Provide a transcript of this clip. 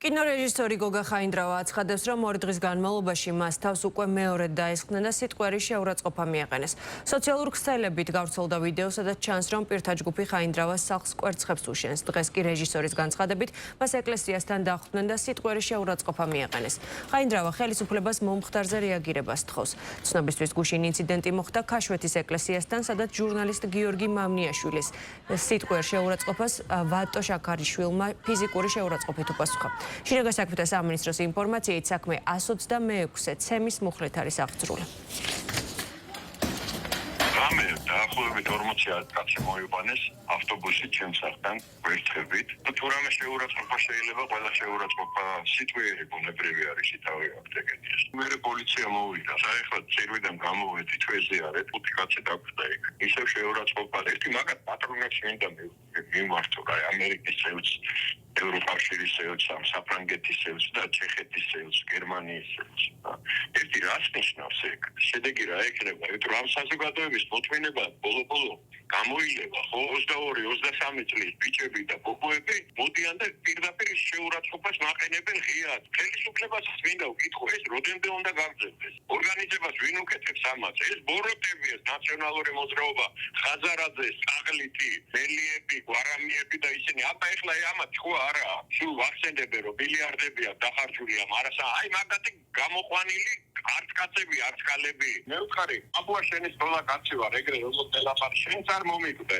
კინორეჟისორი გოგა ხაინდრავა აცხადებს, რომ 2 დღის განმავლობაში მას თავს უკვე მეორედ დაესხნენ და სიტყვერი შეურაცხყოფა მიაყენეს. სოციალურ ქსელებით გავრცელდა ვიდეო, სადაც ჩანს, რომ პირთა ჯგუფი ხაინდრავას სახლს კვერცხებს უშენს. დღეს კი რეჟისორის განცხადებით, მას ეკლესიასთან დახვდნენ და სიტყვერი შეურაცხყოფა მიაყენეს. ხაინდრავა ხელისუფლებას მომხდარზე რეაგირებას თხოვს. ცნობისთვის გუშინ ინციდენტი მოხდა ქაშვეთის ეკლესიასთან, სადაც ჟურნალისტ გიორგი მამნიაშვილის სიტყვერ შეურაცხყოფას ვატო შაქარიშვილმა ფიზიკური შეურაცხყოფით უპასუხა. შინაგან საქმეთა სამინისტროს ინფორმაციით საქმე 126-ე ცემის მუხლით არის აღძრული. რამე დაახლოებით 40 კაცი მოიყვანეს ავტობუსით ჩემს სახლთან ვერცხებით. თუ რამე შეურაცხყოფა შეიძლება, ყველა შეურაცხყოფა სიტყვიერი ბუნებრივი არის თავი აქვს ეგეთი. მერე პოლიცია მოვიდა. საერთოდ ცირვიდან გამოვედი თვეზიარეთ, 5 კაცი დაგვდა იქ. ისევ შეურაცხყოფა ერთი მაგათ პატრონებს მინდა მიმართო რა ამერიკის წევს ევროკავშირის წევს, საფრანგეთის წევს და ჩეხეთის წევს, გერმანიის წევს. ერთი რას ნიშნავს ეგ? შედეგი რა ექნება? იმიტომ რომ ამ საზოგადოების მოთმინება ბოლო-ბოლო გამოილება, ხო 22-23 წლის ბიჭები და ბობოები მოდიან და პირდაპირ შეურაცხყოფას მაყენებენ ღიად. ხელისუფლებას მინდა ვკითხო, ეს როდემდე უნდა გაგრძელდეს? ორგანიზებას ვინ უკეთებს ამას? ეს ბოროტებია, ნაციონალური მოძრაობა, ხაზარაძე, სტაღლითი, მელიები, გვარამიები და ისინი. აბა ეხლა ამათ ხო არა, სულ ვახსენებენ რომ მილიარდებია დახარჯული ამ არასა, აი მაგათი გამოყვანილი არც კაცები, არც ქალები. მე ვხარი, აბა შენის თოლა კაცი ვარ, ეგრე როგორც ელაფარ, შენც არ მომიკვდე.